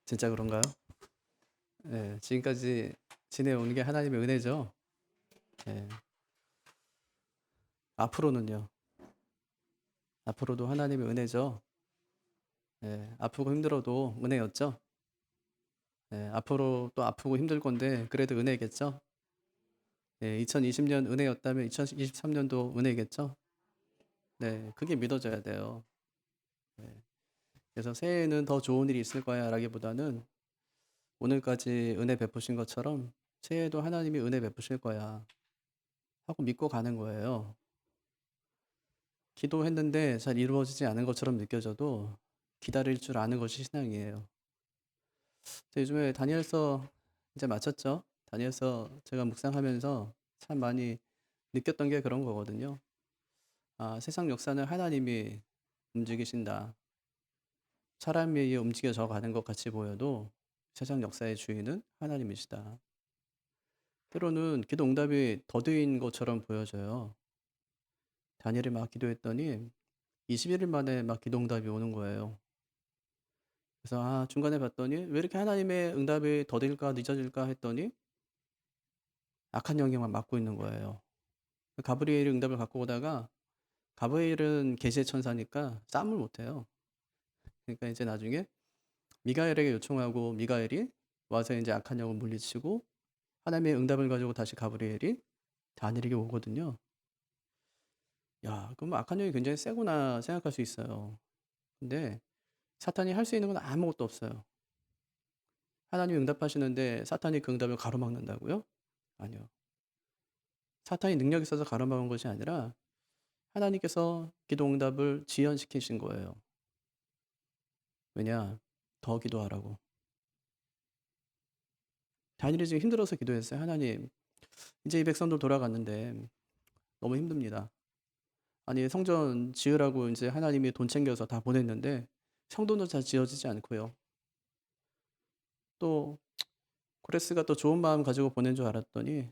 진짜 그런가요? 예, 지금까지 지내온 게 하나님의 은혜죠. 예, 앞으로는요. 앞으로도 하나님의 은혜죠. 예, 아프고 힘들어도 은혜였죠. 예, 앞으로 또 아프고 힘들 건데 그래도 은혜겠죠. 예, 2020년 은혜였다면 2023년도 은혜겠죠. 네, 그게 믿어져야 돼요. 예, 그래서 새해에는 더 좋은 일이 있을 거야 라기보다는 오늘까지 은혜 베푸신 것처럼 새해에도 하나님이 은혜 베푸실 거야 하고 믿고 가는 거예요. 기도했는데 잘 이루어지지 않은 것처럼 느껴져도 기다릴 줄 아는 것이 신앙이에요. 요즘에 다니엘서 이제 마쳤죠? 다니엘서 제가 묵상하면서 참 많이 느꼈던 게 그런 거거든요. 아, 세상 역사는 하나님이 움직이신다. 사람에 의해 움직여져 가는 것 같이 보여도 세상 역사의 주인은 하나님이시다. 때로는 기도 응답이 더딘 것처럼 보여져요. 다니엘이 막 기도했더니 21일 만에 막 기도 응답이 오는 거예요. 그래서 중간에 봤더니 왜 이렇게 하나님의 응답이 더딜까 늦어질까 했더니 악한 영향만 맡고 있는 거예요. 가브리엘이 응답을 갖고 오다가 가브리엘은 계시의 천사니까 싸움을 못 해요. 그러니까 이제 나중에 미가엘에게 요청하고 미가엘이 와서 이제 악한 영을 물리치고 하나님의 응답을 가지고 다시 가브리엘이 다니엘에게 오거든요. 야, 그럼 악한 영이 굉장히 세구나 생각할 수 있어요. 근데 사탄이 할 수 있는 건 아무것도 없어요. 하나님이 응답하시는데 사탄이 그 응답을 가로막는다고요? 아니요. 사탄이 능력이 있어서 가로막은 것이 아니라 하나님께서 기도 응답을 지연시키신 거예요. 왜냐? 더 기도하라고. 다니엘이 지금 힘들어서 기도했어요. 하나님, 이제 이 백성들 돌아갔는데 너무 힘듭니다. 아니, 성전 지으라고 이제 하나님이 돈 챙겨서 다 보냈는데 성도는 잘 지어지지 않고요. 또 고레스가 또 좋은 마음 가지고 보낸 줄 알았더니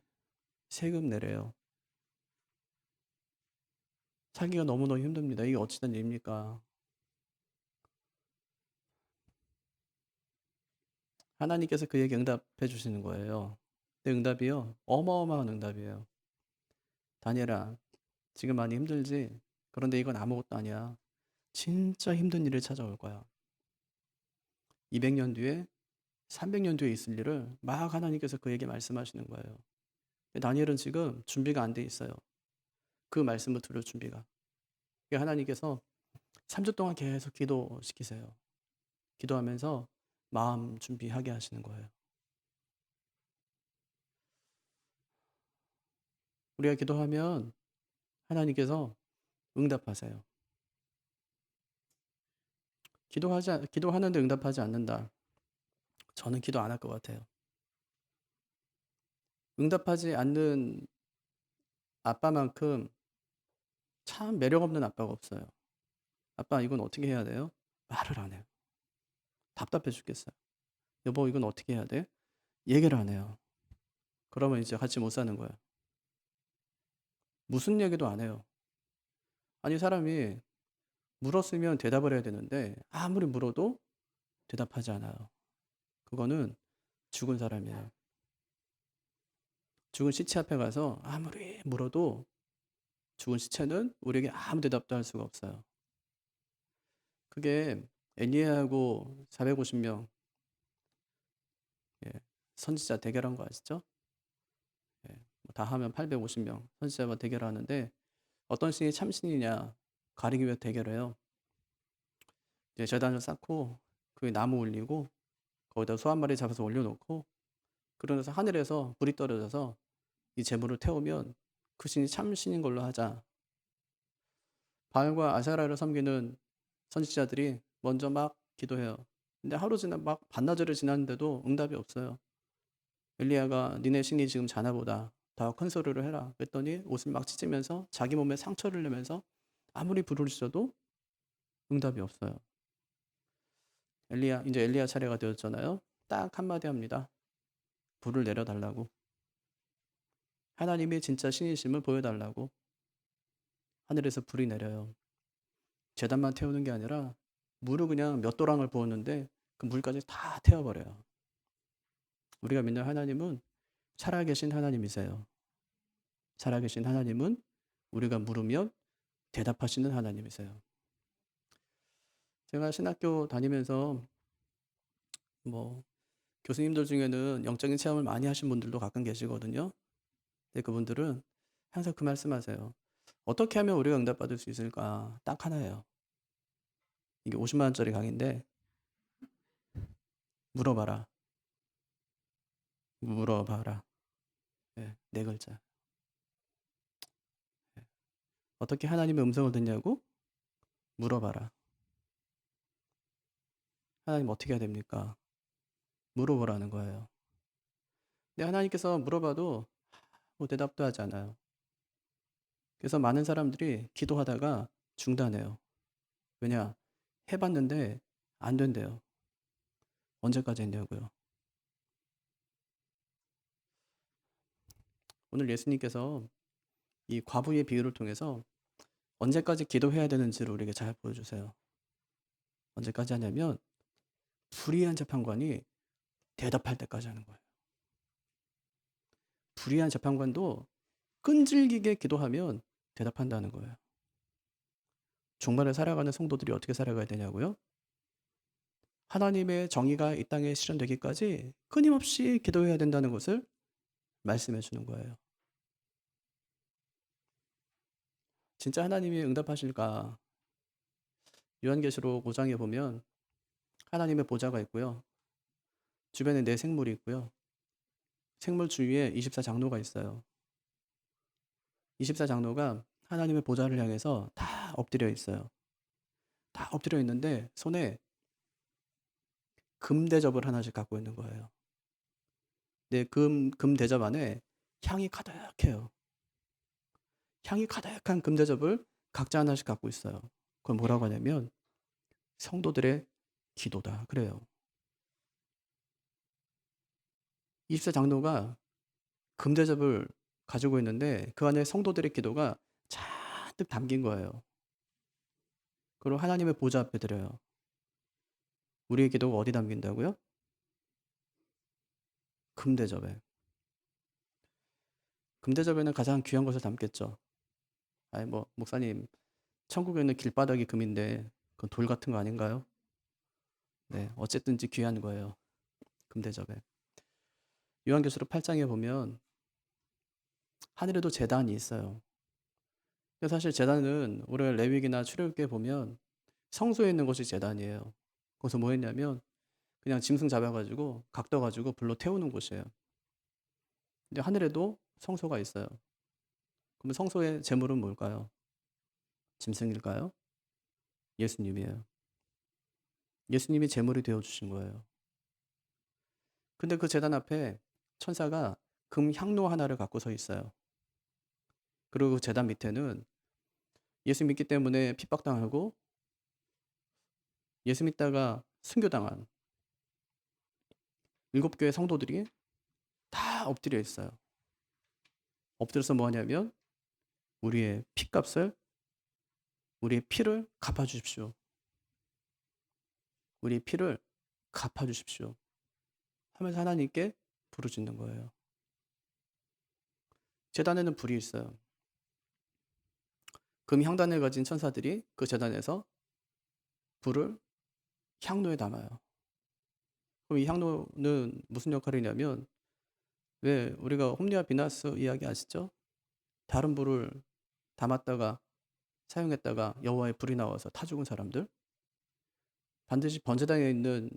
세금 내래요. 살기가 너무너무 힘듭니다. 이게 어찌된 일입니까? 하나님께서 그에게 응답해 주시는 거예요. 근데 응답이요. 어마어마한 응답이에요. 다니엘아, 지금 많이 힘들지? 그런데 이건 아무것도 아니야. 진짜 힘든 일이 찾아올 거야. 200년 뒤에, 300년 뒤에 있을 일을 막 하나님께서 그에게 말씀하시는 거예요. 다니엘은 지금 준비가 안 돼 있어요. 그 말씀을 들을 준비가. 하나님께서 3주 동안 계속 기도시키세요. 기도하면서 마음 준비하게 하시는 거예요. 우리가 기도하면 하나님께서 응답하세요. 기도하는데 응답하지 않는다. 저는 기도 안 할 것 같아요. 응답하지 않는 아빠만큼 참 매력 없는 아빠가 없어요. 아빠, 이건 어떻게 해야 돼요? 말을 안 해요. 답답해 죽겠어요. 여보, 이건 어떻게 해야 돼? 얘기를 안 해요. 그러면 이제 같이 못 사는 거예요. 무슨 얘기도 안 해요. 아니, 사람이 물었으면 대답을 해야 되는데 아무리 물어도 대답하지 않아요. 그거는 죽은 사람이에요. 죽은 시체 앞에 가서 아무리 물어도 죽은 시체는 우리에게 아무 대답도 할 수가 없어요. 그게 엘리야하고 450명 선지자 대결한 거 아시죠? 예, 다 하면 850명 선지자와 대결하는데 어떤 신이 참신이냐 가리기 위해 대결해요. 이제 재단을 쌓고 그 나무 올리고 거기다 소 한 마리 잡아서 올려놓고 그러면서 하늘에서 불이 떨어져서 이 재물을 태우면 그 신이 참신인 걸로 하자. 바알과 아세라를 섬기는 선지자들이 먼저 막 기도해요. 근데 하루 지나 막 반나절을 지났는데도 응답이 없어요. 엘리야가 니네 신이 지금 자나보다 더 큰 소리를 해라. 그랬더니 옷을 막 찢으면서 자기 몸에 상처를 내면서 아무리 부르짖어도 응답이 없어요. 이제 엘리야 차례가 되었잖아요. 딱 한마디 합니다. 불을 내려달라고. 하나님이 진짜 신이심을 보여달라고. 하늘에서 불이 내려요. 제단만 태우는 게 아니라 물을 그냥 몇 도랑을 부었는데 그 물까지 다 태워버려요. 우리가 믿는 하나님은 살아계신 하나님이세요. 살아계신 하나님은 우리가 물으면 대답하시는 하나님이세요. 제가 신학교 다니면서 뭐 교수님들 중에는 영적인 체험을 많이 하신 분들도 가끔 계시거든요. 근데 그분들은 항상 그 말씀하세요. 어떻게 하면 우리가 응답받을 수 있을까? 딱 하나예요. 이게 50만 원짜리 강의인데 물어봐라. 물어봐라. 네, 네 글자. 네. 어떻게 하나님의 음성을 듣냐고? 물어봐라. 하나님 어떻게 해야 됩니까? 물어보라는 거예요. 근데 하나님께서 물어봐도 뭐 대답도 하지 않아요. 그래서 많은 사람들이 기도하다가 중단해요. 왜냐? 해봤는데 안 된대요. 언제까지 했냐고요. 오늘 예수님께서 이 과부의 비유를 통해서 언제까지 기도해야 되는지를 우리에게 잘 보여주세요. 언제까지 하냐면 불의한 재판관이 대답할 때까지 하는 거예요. 불의한 재판관도 끈질기게 기도하면 대답한다는 거예요. 종말을 살아가는 성도들이 어떻게 살아가야 되냐고요? 하나님의 정의가 이 땅에 실현되기까지 끊임없이 기도해야 된다는 것을 말씀해 주는 거예요. 진짜 하나님이 응답하실까? 요한계시록 5장에 보면 하나님의 보좌가 있고요. 주변에 네 생물이 있고요. 생물 주위에 24장로가 있어요. 24장로가 하나님의 보좌를 향해서 다 엎드려 있어요. 다 엎드려 있는데 손에 금 대접을 하나씩 갖고 있는 거예요. 네, 금 대접 안에 향이 가득해요. 향이 가득한 금 대접을 각자 하나씩 갖고 있어요. 그걸 뭐라고 하냐면 성도들의 기도다. 그래요. 24장로가 금 대접을 가지고 있는데 그 안에 성도들의 기도가 잔뜩 담긴 거예요. 그리고 하나님의 보좌 앞에 드려요. 우리의 기도가 어디 담긴다고요? 금 대접에. 금 대접에는 가장 귀한 것을 담겠죠. 아니 뭐 목사님 천국에 있는 길바닥이 금인데 그건 돌 같은 거 아닌가요? 네, 어쨌든지 귀한 거예요. 금 대접에. 요한계시록 8장에 보면 하늘에도 제단이 있어요. 근데 사실 제단은 우리가 레위기나 출애굽기에 보면 성소에 있는 곳이 제단이에요. 거기서 뭐 했냐면 그냥 짐승 잡아가지고 각 떠가지고 불로 태우는 곳이에요. 근데 하늘에도 성소가 있어요. 그러면 성소의 제물은 뭘까요? 짐승일까요? 예수님이에요. 예수님이 제물이 되어주신 거예요. 근데 그 제단 앞에 천사가 금 향로 하나를 갖고 서 있어요. 그리고 그 제단 밑에는 예수 믿기 때문에 핍박당하고 예수 믿다가 순교당한 7교회 성도들이 다 엎드려 있어요. 엎드려서 뭐 하냐면 우리의 피값을, 우리의 피를 갚아주십시오. 우리의 피를 갚아주십시오. 하면서 하나님께 부르짖는 거예요. 제단에는 불이 있어요. 금 향단을 가진 천사들이 그 제단에서 불을 향로에 담아요. 그럼 이 향로는 무슨 역할이냐면 왜 우리가 홈리와 비나스 이야기 아시죠? 다른 불을 담았다가 사용했다가 여호와의 불이 나와서 타 죽은 사람들 반드시 번제당에 있는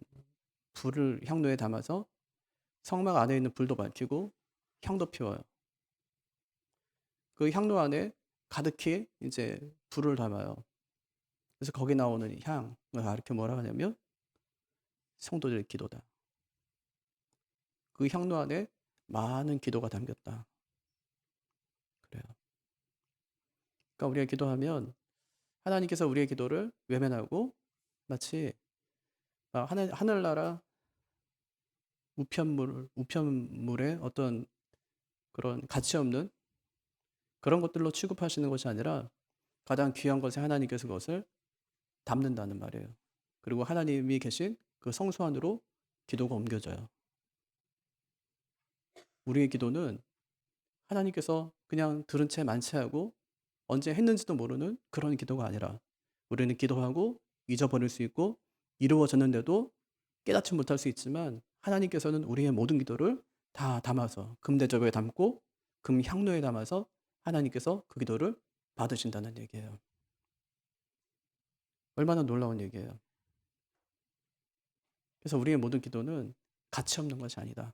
불을 향로에 담아서 성막 안에 있는 불도 밝히고 향도 피워요. 그 향로 안에 가득히 이제 불을 담아요. 그래서 거기 나오는 향을 가르쳐 뭐라 하냐면 성도들의 기도다. 그 향로 안에 많은 기도가 담겼다. 그래요. 그러니까 우리가 기도하면 하나님께서 우리의 기도를 외면하고 마치 하늘나라 우편물의 어떤 그런 가치 없는 그런 것들로 취급하시는 것이 아니라 가장 귀한 것에 하나님께서 그것을 담는다는 말이에요. 그리고 하나님이 계신 그 성소 안으로 기도가 옮겨져요. 우리의 기도는 하나님께서 그냥 들은 채 만체하고 언제 했는지도 모르는 그런 기도가 아니라 우리는 기도하고 잊어버릴 수 있고 이루어졌는데도 깨닫지 못할 수 있지만 하나님께서는 우리의 모든 기도를 다 담아서 금대접에 담고 금향로에 담아서 하나님께서 그 기도를 받으신다는 얘기예요. 얼마나 놀라운 얘기예요. 그래서 우리의 모든 기도는 가치 없는 것이 아니다.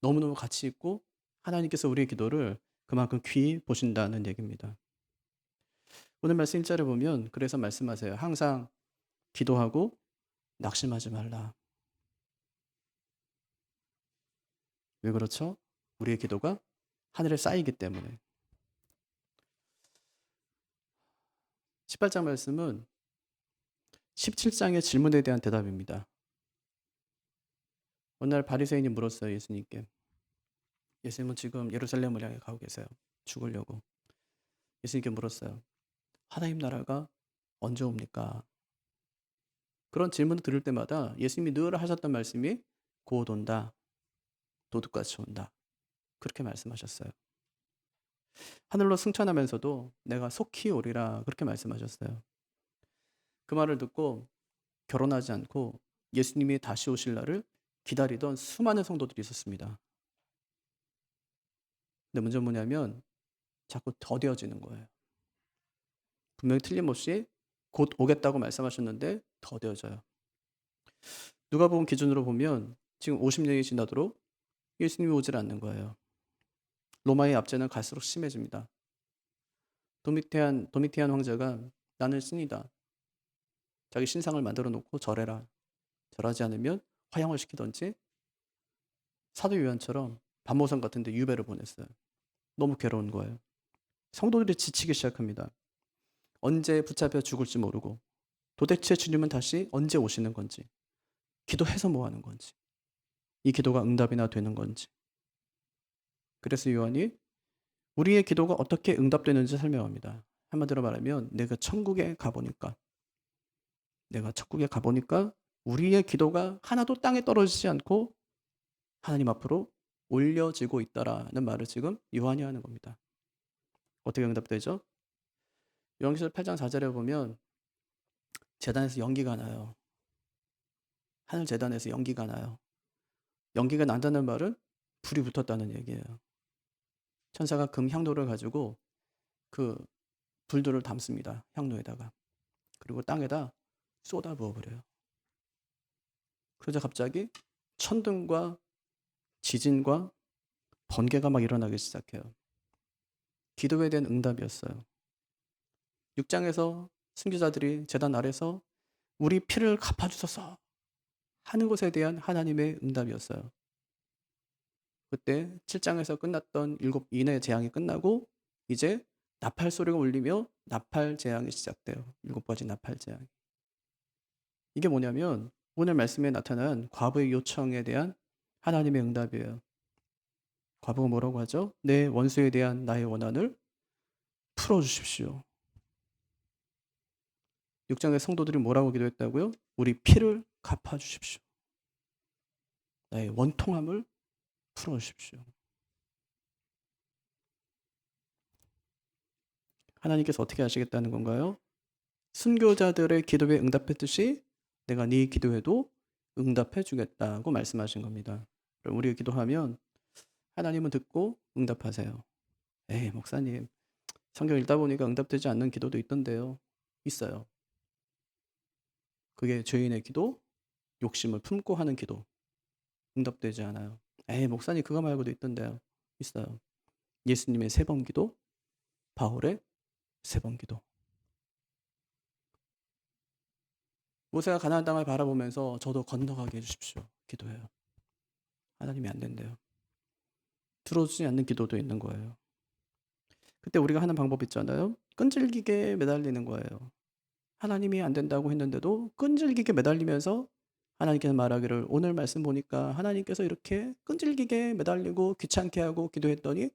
너무너무 가치 있고 하나님께서 우리의 기도를 그만큼 귀히 보신다는 얘기입니다. 오늘 말씀 1절을 보면 그래서 말씀하세요. 항상 기도하고 낙심하지 말라. 왜 그렇죠? 우리의 기도가 하늘에 쌓이기 때문에. 18장 말씀은 17장의 질문에 대한 대답입니다. 어느 날 바리새인이 물었어요. 예수님께. 예수님은 지금 예루살렘을 향해 가고 계세요. 죽으려고. 예수님께 물었어요. 하나님 나라가 언제 옵니까? 그런 질문을 들을 때마다 예수님이 늘 하셨던 말씀이 곧 온다. 도둑같이 온다. 그렇게 말씀하셨어요. 하늘로 승천하면서도 내가 속히 오리라 그렇게 말씀하셨어요. 그 말을 듣고 결혼하지 않고 예수님이 다시 오실 날을 기다리던 수많은 성도들이 있었습니다. 근데 문제는 뭐냐면 자꾸 더뎌지는 거예요. 분명히 틀림없이 곧 오겠다고 말씀하셨는데 더뎌져요. 누가복음 기준으로 보면 지금 50년이 지나도록 예수님이 오질 않는 거예요. 로마의 압제는 갈수록 심해집니다. 도미티안 황제가 나는 신이다. 자기 신상을 만들어 놓고 절해라. 절하지 않으면 화형을 시키던지 사도 요한처럼 반모섬 같은 데 유배를 보냈어요. 너무 괴로운 거예요. 성도들이 지치기 시작합니다. 언제 붙잡혀 죽을지 모르고 도대체 주님은 다시 언제 오시는 건지 기도해서 뭐 하는 건지 이 기도가 응답이나 되는 건지 그래서 요한이 우리의 기도가 어떻게 응답되는지 설명합니다. 한마디로 말하면 내가 천국에 가보니까 우리의 기도가 하나도 땅에 떨어지지 않고 하나님 앞으로 올려지고 있다라는 말을 지금 요한이 하는 겁니다. 어떻게 응답되죠? 요한계시록 8장 4절에 보면 제단에서 연기가 나요. 하늘 제단에서 연기가 나요. 연기가 난다는 말은 불이 붙었다는 얘기예요. 천사가 금 향로를 가지고 그 불들을 담습니다. 향로에다가. 그리고 땅에다 쏟아 부어버려요. 그러자 갑자기 천둥과 지진과 번개가 막 일어나기 시작해요. 기도에 대한 응답이었어요. 6장에서 순교자들이 제단 아래서 우리 피를 갚아주소서 하는 것에 대한 하나님의 응답이었어요. 그때 7장에서 끝났던 7인의 재앙이 끝나고 이제 나팔 소리가 울리며 나팔 재앙이 시작돼요. 7가지 나팔 재앙. 이게 뭐냐면 오늘 말씀에 나타난 과부의 요청에 대한 하나님의 응답이에요. 과부가 뭐라고 하죠? 내 원수에 대한 나의 원한을 풀어주십시오. 6장의 성도들이 뭐라고 기도했다고요? 우리 피를 갚아주십시오. 나의 원통함을 풀어주십시오. 하나님께서 어떻게 하시겠다는 건가요? 순교자들의 기도에 응답했듯이 내가 네 기도에도 응답해 주겠다고 말씀하신 겁니다. 그럼 우리가 기도하면 하나님은 듣고 응답하세요. 에이 목사님 성경 읽다 보니까 응답되지 않는 기도도 있던데요. 있어요. 그게 죄인의 기도, 욕심을 품고 하는 기도 응답되지 않아요. 에이 목사님 그거 말고도 있던데요. 있어요. 예수님의 3번 기도, 바울의 3번 기도. 모세가 가나안 땅을 바라보면서 저도 건너가게 해주십시오. 기도해요. 하나님이 안 된대요. 들어주지 않는 기도도 있는 거예요. 그때 우리가 하는 방법 있잖아요. 끈질기게 매달리는 거예요. 하나님이 안 된다고 했는데도 끈질기게 매달리면서 하나님께서 말하기를 오늘 말씀 보니까 하나님께서 이렇게 끈질기게 매달리고 귀찮게 하고 기도했더니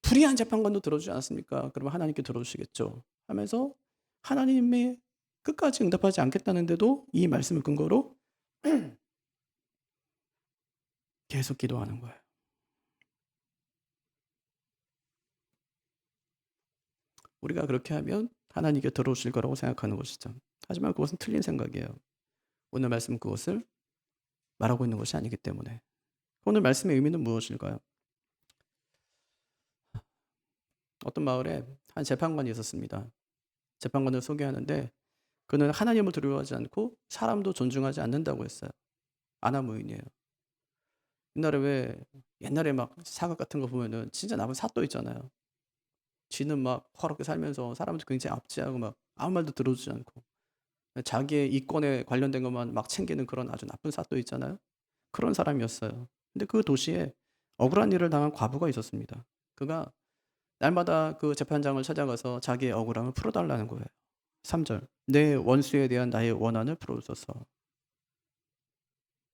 불의한 재판관도 들어주지 않았습니까? 그러면 하나님께 들어주시겠죠. 하면서 하나님의 끝까지 응답하지 않겠다는데도 이 말씀을 근거로 계속 기도하는 거예요. 우리가 그렇게 하면 하나님께 들어오실 거라고 생각하는 것이죠. 하지만 그것은 틀린 생각이에요. 오늘 말씀 그것을 말하고 있는 것이 아니기 때문에. 오늘 말씀의 의미는 무엇일까요? 어떤 마을에 한 재판관이 있었습니다. 재판관을 소개하는데 그는 하나님을 두려워하지 않고 사람도 존중하지 않는다고 했어요. 아나무인이에요. 옛날에 막 사극 같은 거 보면은 진짜 나쁜 사또 있잖아요. 쥐는 막 허럽게 살면서 사람도 굉장히 압제하고 막 아무 말도 들어주지 않고 자기의 이권에 관련된 것만 막 챙기는 그런 아주 나쁜 사또 있잖아요. 그런 사람이었어요. 근데 그 도시에 억울한 일을 당한 과부가 있었습니다. 그가 날마다 그 재판장을 찾아가서 자기의 억울함을 풀어달라는 거예요. 3절. 내 원수에 대한 나의 원한을 풀어주소서.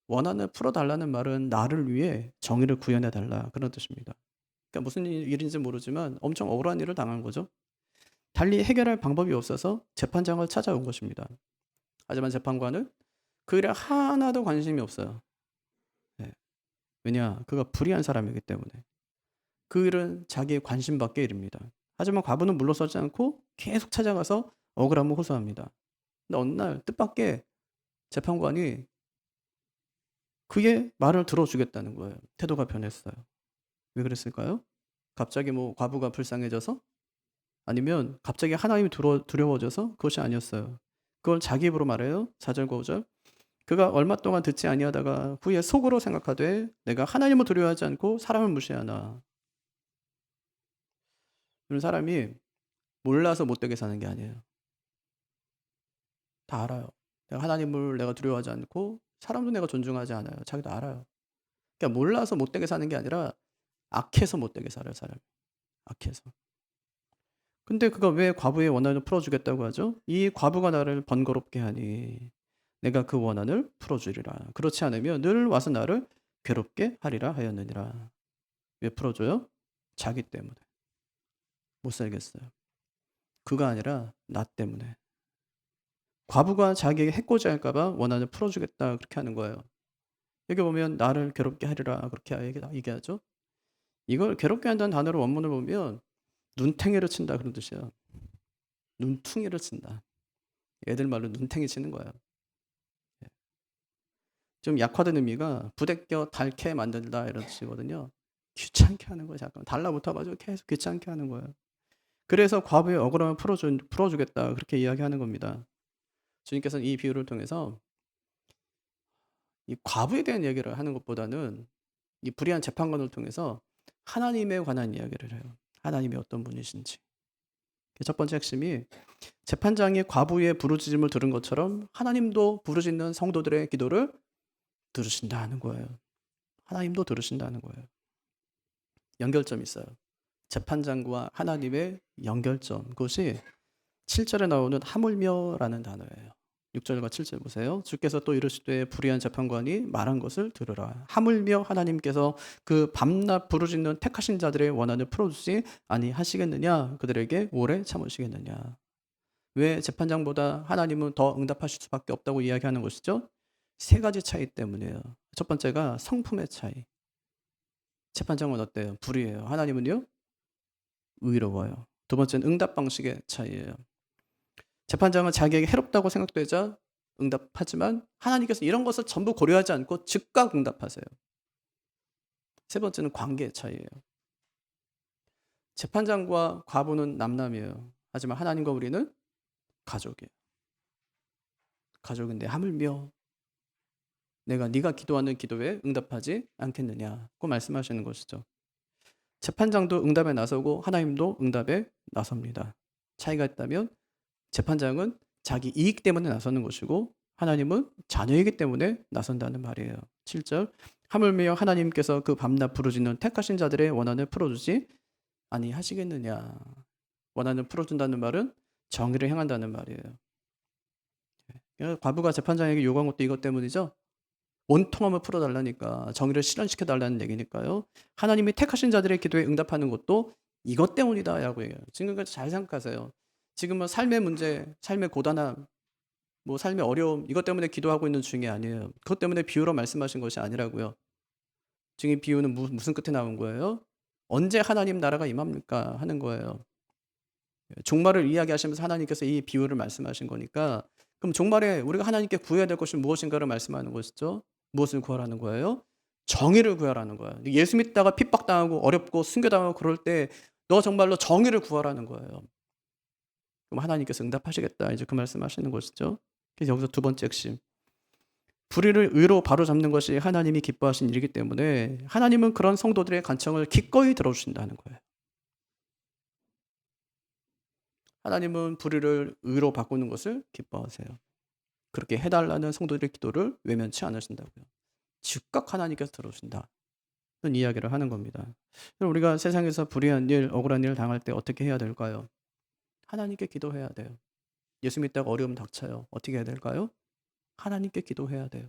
원한을 풀어달라는 말은 나를 위해 정의를 구현해 달라 그런 뜻입니다. 그러니까 무슨 일인지 모르지만 엄청 억울한 일을 당한 거죠. 달리 해결할 방법이 없어서 재판장을 찾아온 것입니다. 하지만 재판관은 그 일에 하나도 관심이 없어요. 네. 왜냐? 그가 불의한 사람이기 때문에. 그 일은 자기의 관심 밖의 일입니다. 하지만 과부는 물러서지 않고 계속 찾아가서 억울함을 호소합니다. 근데 어느 날 뜻밖의 재판관이 그의 말을 들어주겠다는 거예요. 태도가 변했어요. 왜 그랬을까요? 갑자기 뭐 과부가 불쌍해져서? 아니면 갑자기 하나님이 두려워져서? 그것이 아니었어요. 그걸 자기 입으로 말해요. 4절 5절. 그가 얼마 동안 듣지 아니하다가 후에 속으로 생각하되 내가 하나님을 두려워하지 않고 사람을 무시하나. 이런 사람이 몰라서 못되게 사는 게 아니에요. 다 알아요. 내가 두려워하지 않고 사람도 내가 존중하지 않아요. 자기도 알아요. 그러니까 몰라서 못되게 사는 게 아니라 악해서 못되게 살아요, 사람이. 악해서. 근데 그가 왜 과부의 원한을 풀어주겠다고 하죠? 이 과부가 나를 번거롭게 하니 내가 그 원한을 풀어주리라. 그렇지 않으면 늘 와서 나를 괴롭게 하리라 하였느니라. 왜 풀어줘요? 자기 때문에. 못 살겠어요. 그가 아니라 나 때문에. 과부가 자기에게 해코지 할까봐 원한을 풀어주겠다 그렇게 하는 거예요. 여기 보면 나를 괴롭게 하리라 그렇게 얘기하죠. 이걸 괴롭게 한다는 단어로 원문을 보면 눈탱이를 친다 그런 뜻이에요. 눈퉁이를 친다. 애들 말로 눈탱이 치는 거예요. 예. 좀 약화된 의미가 부대껴 닳게 만들다 이런 뜻이거든요. 귀찮게 하는 거예요. 잠깐 달라붙어가지고 계속 귀찮게 하는 거예요. 그래서 과부의 억울함을 풀어주겠다 그렇게 이야기하는 겁니다. 주님께서는 이 비유를 통해서 이 과부에 대한 얘기를 하는 것보다는 이 불의한 재판관을 통해서 하나님에 관한 이야기를 해요. 하나님이 어떤 분이신지. 첫 번째 핵심이 재판장이 과부의 부르짖음을 들은 것처럼 하나님도 부르짖는 성도들의 기도를 들으신다는 거예요. 하나님도 들으신다는 거예요. 연결점이 있어요. 재판장과 하나님의 연결점. 그것이 7절에 나오는 하물며라는 단어예요. 6절과 7절 보세요. 주께서 또 이르시되 불의한 재판관이 말한 것을 들으라. 하물며 하나님께서 그 밤낮 부르짖는 택하신 자들의 원한을 풀어주지 아니하시겠느냐. 그들에게 오래 참으시겠느냐. 왜 재판장보다 하나님은 더 응답하실 수밖에 없다고 이야기하는 것이죠? 세 가지 차이 때문이에요. 첫 번째가 성품의 차이. 재판장은 어때요? 불의해요. 하나님은요? 의로워요. 두 번째는 응답 방식의 차이예요. 재판장은 자기에게 해롭다고 생각되자 응답하지만 하나님께서 이런 것을 전부 고려하지 않고 즉각 응답하세요. 세 번째는 관계의 차이예요. 재판장과 과부는 남남이에요. 하지만 하나님과 우리는 가족이에요. 가족인데 하물며 내가 네가 기도하는 기도에 응답하지 않겠느냐고 말씀하시는 것이죠. 재판장도 응답에 나서고 하나님도 응답에 나섭니다. 차이가 있다면 재판장은 자기 이익 때문에 나서는 것이고 하나님은 자녀이기 때문에 나선다는 말이에요. 7절 하물며 하나님께서 그 밤낮 부르짖는 택하신 자들의 원한을 풀어주지 아니하시겠느냐. 원한을 풀어준다는 말은 정의를 행한다는 말이에요. 과부가 재판장에게 요구한 것도 이것 때문이죠. 원통함을 풀어달라니까 정의를 실현시켜달라는 얘기니까요. 하나님이 택하신 자들의 기도에 응답하는 것도 이것 때문이다 라고 얘기해요. 지금까지 잘 생각하세요. 지금은 삶의 문제, 삶의 고단함 뭐 삶의 어려움 이것 때문에 기도하고 있는 중이 아니에요. 그것 때문에 비유로 말씀하신 것이 아니라고요. 지금 이 비유는 무슨 끝에 나온 거예요? "언제 하나님 나라가 임합니까?" 하는 거예요. 종말을 이야기하시면서 하나님께서 이 비유를 말씀하신 거니까 그럼 종말에 우리가 하나님께 구해야 될 것이 무엇인가를 말씀하는 것이죠. 무엇을 구하라는 거예요? 정의를 구하라는 거예요. 예수 믿다가 핍박당하고 어렵고 순교당하고 그럴 때 "너 정말로 정의를 구하라."는 거예요. 그럼 하나님께서 응답하시겠다. 이제 그 말씀하시는 것이죠. 그래서 여기서 두 번째 핵심. 불의를 의로 바로잡는 것이 하나님이 기뻐하신 일이기 때문에 하나님은 그런 성도들의 간청을 기꺼이 들어주신다는 거예요. 하나님은 불의를 의로 바꾸는 것을 기뻐하세요. 그렇게 해달라는 성도들의 기도를 외면치 않으신다고요. 즉각 하나님께서 들어주신다. 는 이야기를 하는 겁니다. 그럼 우리가 세상에서 불의한 일, 억울한 일을 당할 때 어떻게 해야 될까요? 하나님께 기도해야 돼요. 예수 믿다가 어려움 닥쳐요. 어떻게 해야 될까요? 하나님께 기도해야 돼요.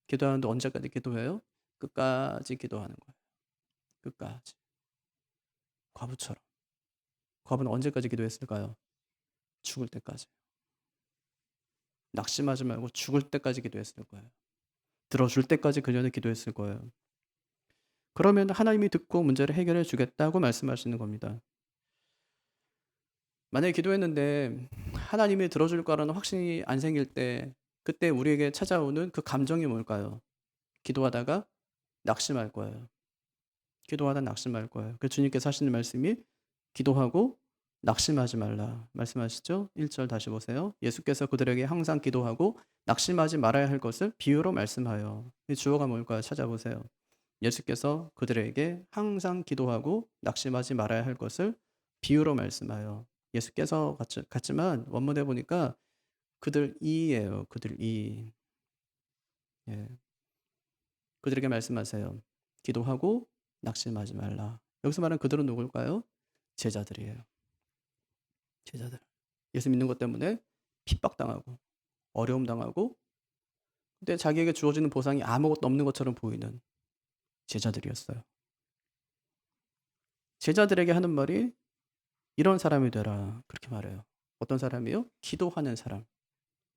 기도하는데 언제까지 기도해요? 끝까지 기도하는 거예요. 끝까지. 과부처럼. 과부는 언제까지 기도했을까요? 죽을 때까지. 낙심하지 말고 죽을 때까지 기도했을 거예요. 들어줄 때까지 그녀는 기도했을 거예요. 그러면 하나님이 듣고 문제를 해결해 주겠다고 말씀하시는 겁니다. 만약에 기도했는데 하나님이 들어줄 거라는 확신이 안 생길 때 그때 우리에게 찾아오는 그 감정이 뭘까요? 기도하다가 낙심할 거예요. 기도하다 낙심할 거예요. 그 주님께서 하시는 말씀이 기도하고 낙심하지 말라 말씀하시죠? 1절 다시 보세요. 예수께서 그들에게 항상 기도하고 낙심하지 말아야 할 것을 비유로 말씀하여. 이 주어가 뭘까요? 찾아보세요. 예수께서 그들에게 항상 기도하고 낙심하지 말아야 할 것을 비유로 말씀하여. 예수께서 같지만 원문에 보니까 그들 이예요. 그들 이. 예. 그들에게 말씀하세요. 기도하고 낙심하지 말라. 여기서 말하는 그들은 누굴까요? 제자들이에요. 제자들. 예수 믿는 것 때문에 핍박당하고 어려움 당하고 근데 자기에게 주어지는 보상이 아무것도 없는 것처럼 보이는 제자들이었어요. 제자들에게 하는 말이 이런 사람이 되라. 그렇게 말해요. 어떤 사람이요? 기도하는 사람.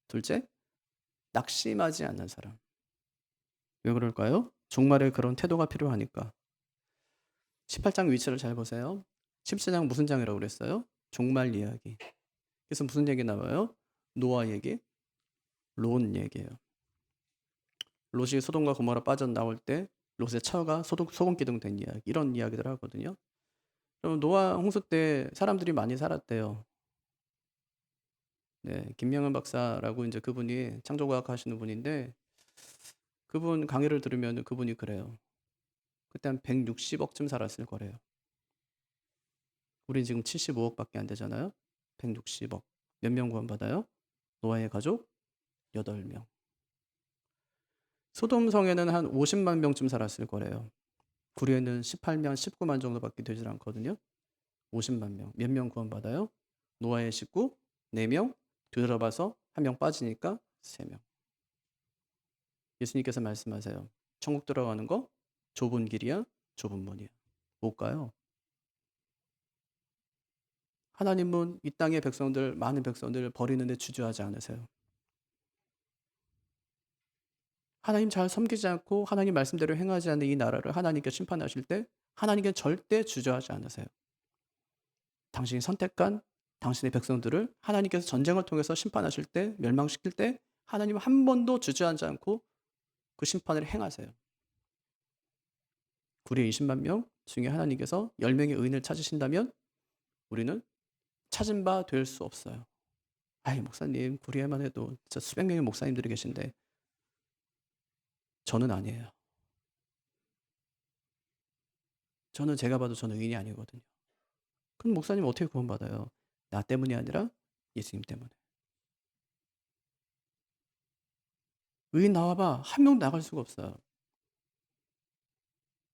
둘째, 낙심하지 않는 사람. 왜 그럴까요? 종말에 그런 태도가 필요하니까. 18장 위치를 잘 보세요. 17장 무슨 장이라고 그랬어요? 종말 이야기. 그래서 무슨 얘기 나와요? 노아 얘기, 롯 얘기예요. 롯이 소돔과 고모라 빠져나올 때 롯의 처가 소금기둥 된 이야기, 이런 이야기들 하거든요. 그럼 노아 홍수 때 사람들이 많이 살았대요. 네, 김명은 박사라고 이제 그분이 창조과학 하시는 분인데 그분 강의를 들으면 그분이 그래요. 그때 한 160억쯤 살았을 거래요. 우린 지금 75억밖에 안 되잖아요. 160억. 몇 명 구원받아요? 노아의 가족 8명. 소돔 성에는 한 50만 명쯤 살았을 거래요. 구리에는 18만, 19만 정도밖에 되질 않거든요. 50만 명. 몇 명 구원받아요? 노아의 식구 4명, 뒤돌아봐서 1명 빠지니까 3명. 예수님께서 말씀하세요. 천국 들어가는 거 좁은 길이야, 좁은 문이야. 못 가요. 하나님은 이 땅의 백성들, 많은 백성들을 버리는데 주저하지 않으세요. 하나님 잘 섬기지 않고 하나님 말씀대로 행하지 않는 이 나라를 하나님께 심판하실 때 하나님께 절대 주저하지 않으세요. 당신이 선택한 당신의 백성들을 하나님께서 전쟁을 통해서 심판하실 때, 멸망시킬 때 하나님은 한 번도 주저하지 않고 그 심판을 행하세요. 구리의 20만 명 중에 하나님께서 10명의 의인을 찾으신다면 우리는 찾은 바 될 수 없어요. 아이 목사님 구리에만 해도 진짜 수백 명의 목사님들이 계신데 저는 아니에요. 저는 제가 봐도 저는 의인이 아니거든요. 그럼 목사님 어떻게 구원받아요? 나 때문이 아니라 예수님 때문에. 의인 나와봐 한 명도 나갈 수가 없어요.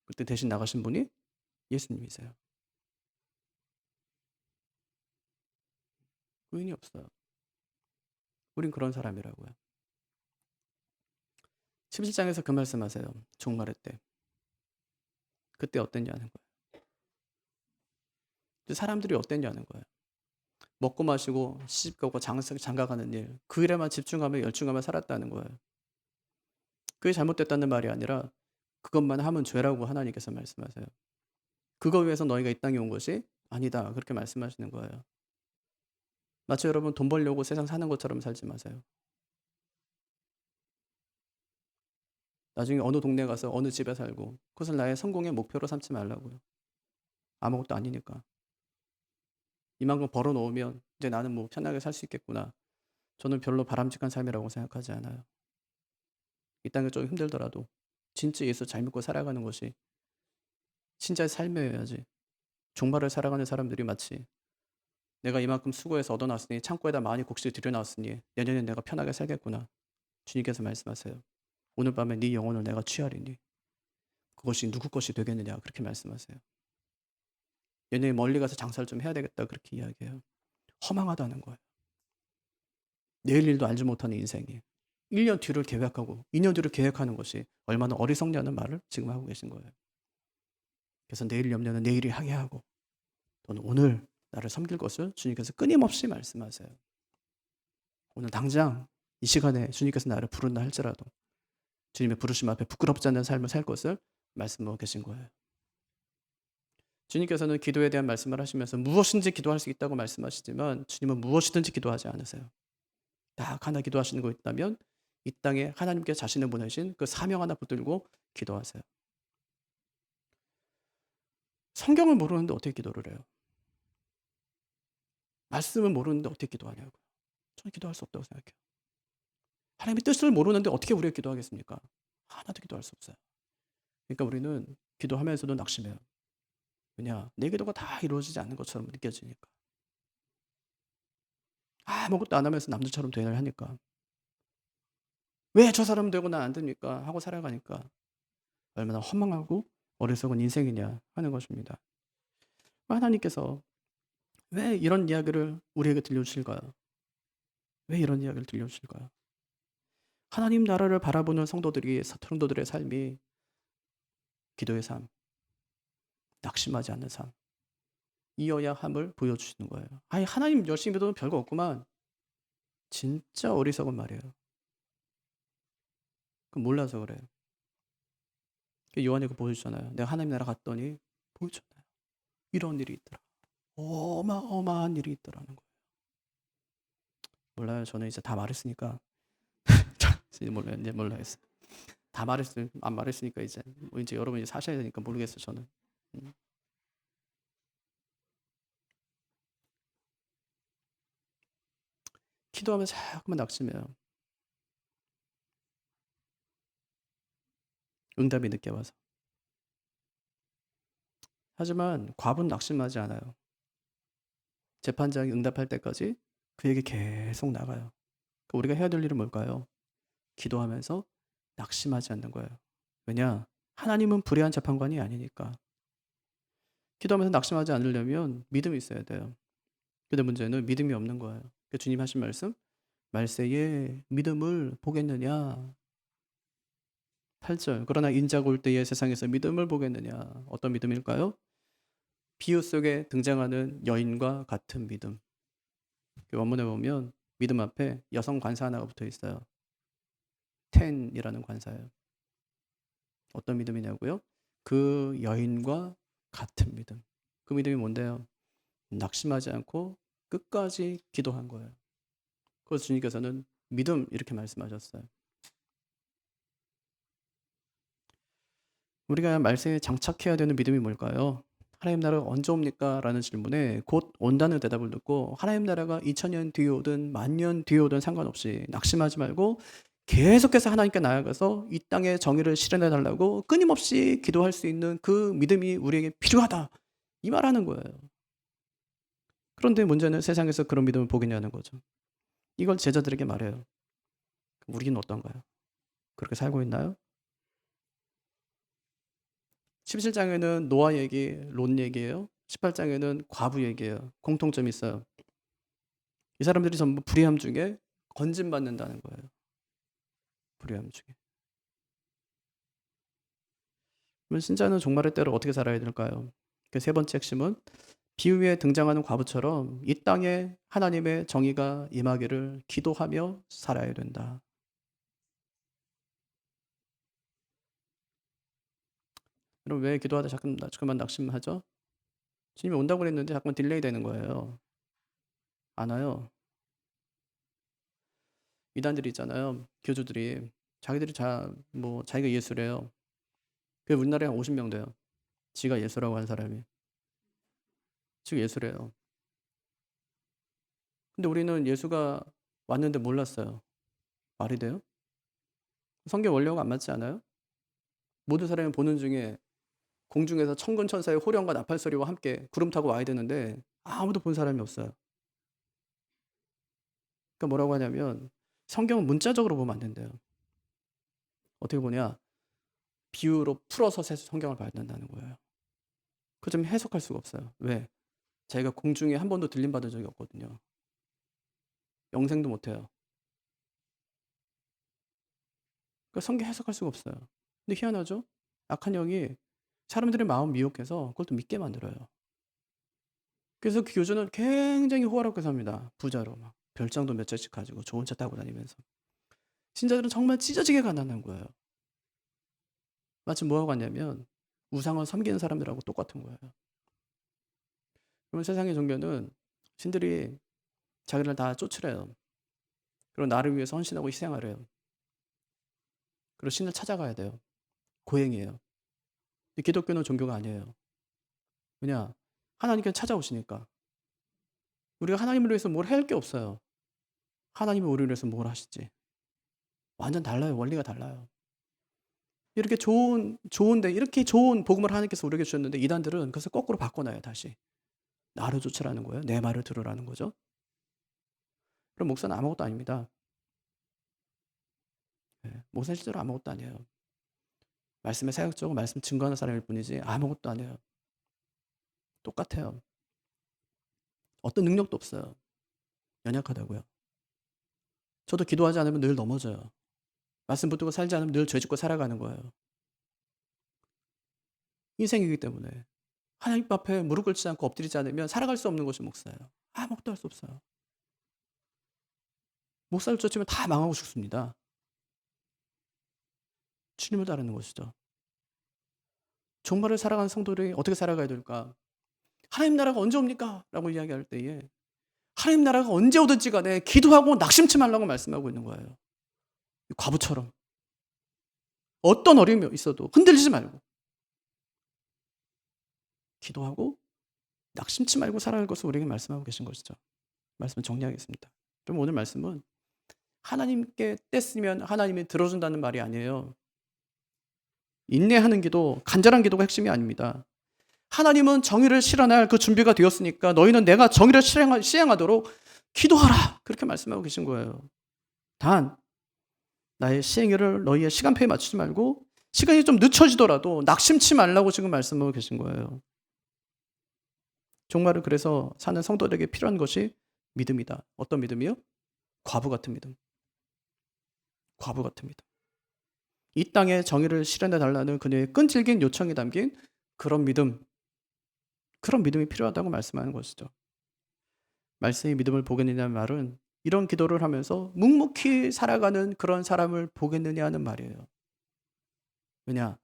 그때 대신 나가신 분이 예수님이세요. 의인이 없어요. 우린 그런 사람이라고요. 17장에서 그 말씀하세요. 종말의 때. 그때 어땠냐는 거예요. 사람들이 어땠냐는 거예요. 먹고 마시고 시집가고 장가가는 일, 그 일에만 집중하며 열중하며 살았다는 거예요. 그게 잘못됐다는 말이 아니라 그것만 하면 죄라고 하나님께서 말씀하세요. 그거 위해서 너희가 이 땅에 온 것이 아니다. 그렇게 말씀하시는 거예요. 마치 여러분 돈 벌려고 세상 사는 것처럼 살지 마세요. 나중에 어느 동네 가서 어느 집에 살고 그것을 나의 성공의 목표로 삼지 말라고요. 아무것도 아니니까. 이만큼 벌어 놓으면 이제 나는 뭐 편하게 살 수 있겠구나. 저는 별로 바람직한 삶이라고 생각하지 않아요. 이 땅에 좀 힘들더라도 진짜 예수 잘 믿고 살아가는 것이 진짜의 삶이어야지. 종말을 살아가는 사람들이 마치 내가 이만큼 수고해서 얻어놨으니 창고에다 많이 곡식 들여놨으니 내년에 내가 편하게 살겠구나. 주님께서 말씀하세요. 오늘 밤에 네 영혼을 내가 취하리니 그것이 누구 것이 되겠느냐 그렇게 말씀하세요. 얘네 멀리 가서 장사를 좀 해야 되겠다 그렇게 이야기해요. 허망하다는 거예요. 내일 일도 알지 못하는 인생이 1년 뒤를 계획하고 2년 뒤를 계획하는 것이 얼마나 어리석냐는 말을 지금 하고 계신 거예요. 그래서 내일 염려는 내일이 하게 하고 또는 오늘 나를 섬길 것을 주님께서 끊임없이 말씀하세요. 오늘 당장 이 시간에 주님께서 나를 부른다 할지라도 주님의 부르심 앞에 부끄럽지 않는 삶을 살 것을 말씀하고 계신 거예요. 주님께서는 기도에 대한 말씀을 하시면서 무엇인지 기도할 수 있다고 말씀하시지만 주님은 무엇이든지 기도하지 않으세요. 딱 하나 기도하시는 거 있다면 이 땅에 하나님께 자신을 보내신 그 사명 하나 붙들고 기도하세요. 성경을 모르는데 어떻게 기도를 해요? 말씀을 모르는데 어떻게 기도하냐고요. 저는 기도할 수 없다고 생각해요. 하나님의 뜻을 모르는데 어떻게 우리가 기도하겠습니까? 하나도 기도할 수 없어요. 그러니까 우리는 기도하면서도 낙심해요. 왜냐? 내 기도가 다 이루어지지 않는 것처럼 느껴지니까. 아무것도 안 하면서 남들처럼 대화를 하니까. 왜 저 사람 되고 난 안 됩니까? 하고 살아가니까 얼마나 허망하고 어리석은 인생이냐 하는 것입니다. 하나님께서 왜 이런 이야기를 우리에게 들려주실까요? 왜 이런 이야기를 들려주실까요? 하나님 나라를 바라보는 성도들의 삶이 기도의 삶, 낙심하지 않는 삶, 이어야 함을 보여주시는 거예요. 아니 하나님 열심히 믿어도 별거 없구만. 진짜 어리석은 말이에요. 그 몰라서 그래요. 요한이 그 보여주잖아요. 내가 하나님 나라 갔더니 보여줬나요? 이런 일이 있더라. 어마어마한 일이 있더라는 거예요. 몰라요. 저는 이제 다 말했으니까 이제 몰라요. 이제 몰라겠어요. 다 말했어요. 안 말했으니까 이제 뭐 이제 여러분이 사셔야 되니까 모르겠어요. 저는. 음. 기도하면 자꾸만 낙심해요. 응답이 늦게 와서. 하지만 과부는 낙심하지 않아요. 재판장이 응답할 때까지 그에게 계속 나가요. 우리가 해야 될 일은 뭘까요? 기도하면서 낙심하지 않는 거예요. 왜냐? 하나님은 불의한 재판관이 아니니까. 기도하면서 낙심하지 않으려면 믿음이 있어야 돼요. 근데 문제는 믿음이 없는 거예요. 주님 하신 말씀, 말세에 믿음을 보겠느냐? 8절. 그러나 인자가 올 때에 세상에서 믿음을 보겠느냐? 어떤 믿음일까요? 비유 속에 등장하는 여인과 같은 믿음. 원문에 보면 믿음 앞에 여성 관사 하나가 붙어 있어요. 텐이라는 관사예요. 어떤 믿음이냐고요? 그 여인과 같은 믿음. 그 믿음이 뭔데요? 낙심하지 않고 끝까지 기도한 거예요. 그래서 주님께서는 믿음 이렇게 말씀하셨어요. 우리가 말세에 장착해야 되는 믿음이 뭘까요? 하나님 나라가 언제 옵니까? 라는 질문에 곧 온다는 대답을 듣고 하나님 나라가 2000년 뒤에 오든 10,000년 뒤에 오든 상관없이 낙심하지 말고 계속해서 하나님께 나아가서 이 땅의 정의를 실현해 달라고 끊임없이 기도할 수 있는 그 믿음이 우리에게 필요하다. 이 말하는 거예요. 그런데 문제는 세상에서 그런 믿음을 보겠냐는 거죠. 이걸 제자들에게 말해요. 우리는 어떤가요? 그렇게 살고 있나요? 17장에는 노아 얘기, 롯 얘기예요. 18장에는 과부 얘기예요. 공통점이 있어요. 이 사람들이 전부 불의함 중에 건진받는다는 거예요. 불의함 중에. 그러면 신자는 종말의 때를 어떻게 살아야 될까요? 그 세 번째 핵심은 비유에 등장하는 과부처럼 이 땅에 하나님의 정의가 임하기를 기도하며 살아야 된다. 여러분 왜 기도하다 자꾸만 낙심하죠? 주님이 온다고 그랬는데 자꾸만 딜레이 되는 거예요. 안 와요. 이단들이 있잖아요. 교주들이 자기들이 자기가 예수래요. 그게 우리나라에 한 50명 돼요. 지가 예수라고 하는 사람이. 지가 예수래요. 근데 우리는 예수가 왔는데 몰랐어요. 말이 돼요? 성경 원리하고 안 맞지 않아요? 모든 사람이 보는 중에 공중에서 천군 천사의 호령과 나팔 소리와 함께 구름 타고 와야 되는데 아무도 본 사람이 없어요. 그러니까 뭐라고 하냐면 성경은 문자적으로 보면 안 된대요. 어떻게 보냐? 비유로 풀어서 성경을 봐야 된다는 거예요. 그 점 해석할 수가 없어요. 왜? 자기가 공중에 한 번도 들림 받은 적이 없거든요. 영생도 못 해요. 그러니까 성경 해석할 수가 없어요. 근데 희한하죠? 악한 영이 사람들의 마음 미혹해서 그걸 또 믿게 만들어요. 그래서 그 교주는 굉장히 호화롭게 삽니다. 부자로 막 별장도 몇 채씩 가지고 좋은 차 타고 다니면서. 신자들은 정말 찢어지게 가난한 거예요. 마치 뭐하고 같냐면 우상을 섬기는 사람들하고 똑같은 거예요. 그러면 세상의 종교는 신들이 자기를 다 쫓으래요. 그리고 나를 위해서 헌신하고 희생하래요. 그리고 신을 찾아가야 돼요. 고행이에요. 근데 기독교는 종교가 아니에요. 왜냐? 하나님께서 찾아오시니까. 우리가 하나님을 위해서 뭘 할 게 없어요. 하나님이 우리를 위해서 뭘 하시지. 완전 달라요. 원리가 달라요. 이렇게 좋은데 이렇게 좋은 복음을 하나님께서 우리에게 주셨는데 이단들은 그것을 거꾸로 바꿔놔요. 다시. 나를 쫓으라는 거예요. 내 말을 들으라는 거죠. 그럼 목사는 아무것도 아닙니다. 목사는 실제로 아무것도 아니에요. 말씀에 사역적으로 말씀 증거하는 사람일 뿐이지 아무것도 아니에요. 똑같아요. 어떤 능력도 없어요. 연약하다고요. 저도 기도하지 않으면 늘 넘어져요. 말씀 붙들고 살지 않으면 늘 죄짓고 살아가는 거예요. 인생이기 때문에. 하나님 앞에 무릎 꿇지 않고 엎드리지 않으면 살아갈 수 없는 것이 목사예요. 아무것도 할 수 없어요. 목사를 쫓으면 다 망하고 죽습니다. 주님을 따르는 것이죠. 종말을 살아가는 성도들이 어떻게 살아가야 될까? 하나님 나라가 언제 옵니까? 라고 이야기할 때에 하나님 나라가 언제 오든지 간에 기도하고 낙심치 말라고 말씀하고 있는 거예요. 과부처럼. 어떤 어려움이 있어도 흔들리지 말고 기도하고 낙심치 말고 살아갈 것을 우리에게 말씀하고 계신 것이죠. 말씀을 정리하겠습니다. 그럼 오늘 말씀은 하나님께 뗐으면 하나님이 들어준다는 말이 아니에요. 인내하는 기도, 간절한 기도가 핵심이 아닙니다. 하나님은 정의를 실현할 그 준비가 되었으니까 너희는 내가 정의를 시행하도록 기도하라. 그렇게 말씀하고 계신 거예요. 단 나의 시행일을 너희의 시간표에 맞추지 말고 시간이 좀 늦춰지더라도 낙심치 말라고 지금 말씀하고 계신 거예요. 종말을 그래서 사는 성도들에게 필요한 것이 믿음이다. 어떤 믿음이요? 과부 같은 믿음. 과부 같은 믿음. 이 땅에 정의를 실현해 달라는 그녀의 끈질긴 요청이 담긴 그런 믿음. 그런 믿음이 필요하다고 말씀하는 것이죠. 말씀의 믿음을 보겠느냐는 말은 이런 기도를 하면서 묵묵히 살아가는 그런 사람을 보겠느냐 하는 말이에요. 왜냐?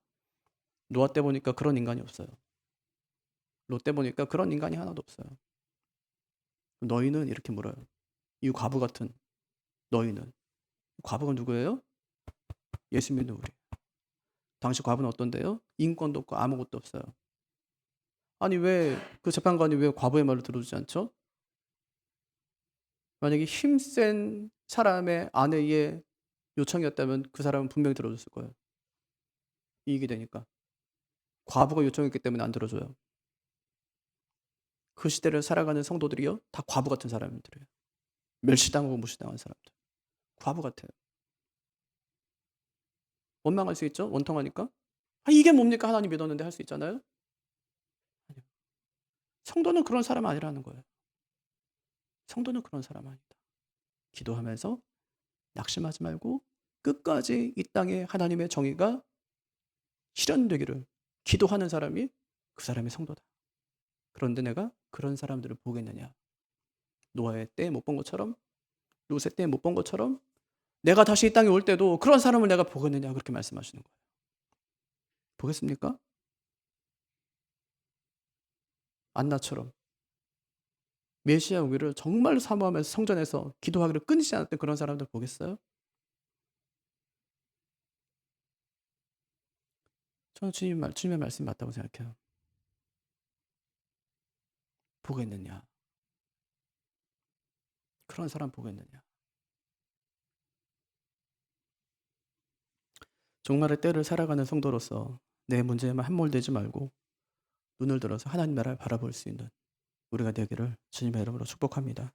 노아 때 보니까 그런 인간이 없어요. 롯 때 보니까 그런 인간이 하나도 없어요. 너희는 이렇게 물어요. 이 과부 같은 너희는. 과부가 누구예요? 예수 믿는 우리. 당시 과부는 어떤데요? 인권도 없고 아무것도 없어요. 아니 왜 그 재판관이 왜 과부의 말을 들어주지 않죠? 만약에 힘센 사람의 아내의 요청이었다면 그 사람은 분명히 들어줬을 거예요. 이익이 되니까. 과부가 요청했기 때문에 안 들어줘요. 그 시대를 살아가는 성도들이요, 다 과부 같은 사람들이에요. 멸시당하고 무시당한 사람들. 과부 같아요. 원망할 수 있죠? 원통하니까. 아, 이게 뭡니까? 하나님 믿었는데 할 수 있잖아요? 아니요. 성도는 그런 사람 아니라는 거예요. 성도는 그런 사람 아니다. 기도하면서 낙심하지 말고 끝까지 이 땅에 하나님의 정의가 실현되기를 기도하는 사람이 그 사람의 성도다. 그런데 내가 그런 사람들을 보겠느냐? 노아의 때에 못 본 것처럼, 롯의 때에 못 본 것처럼 내가 다시 이 땅에 올 때도 그런 사람을 내가 보겠느냐? 그렇게 말씀하시는 거예요. 보겠습니까? 안나처럼 메시아 오기를 정말로 사모하면서 성전에서 기도하기를 끊이지 않았던 그런 사람들 보겠어요? 저는 주님의 말씀이 맞다고 생각해요. 보겠느냐? 그런 사람 보겠느냐? 종말의 때를 살아가는 성도로서 내 문제에만 함몰되지 말고 눈을 들어서 하나님 나라를 바라볼 수 있는 우리가 되기를 주님의 이름으로 축복합니다.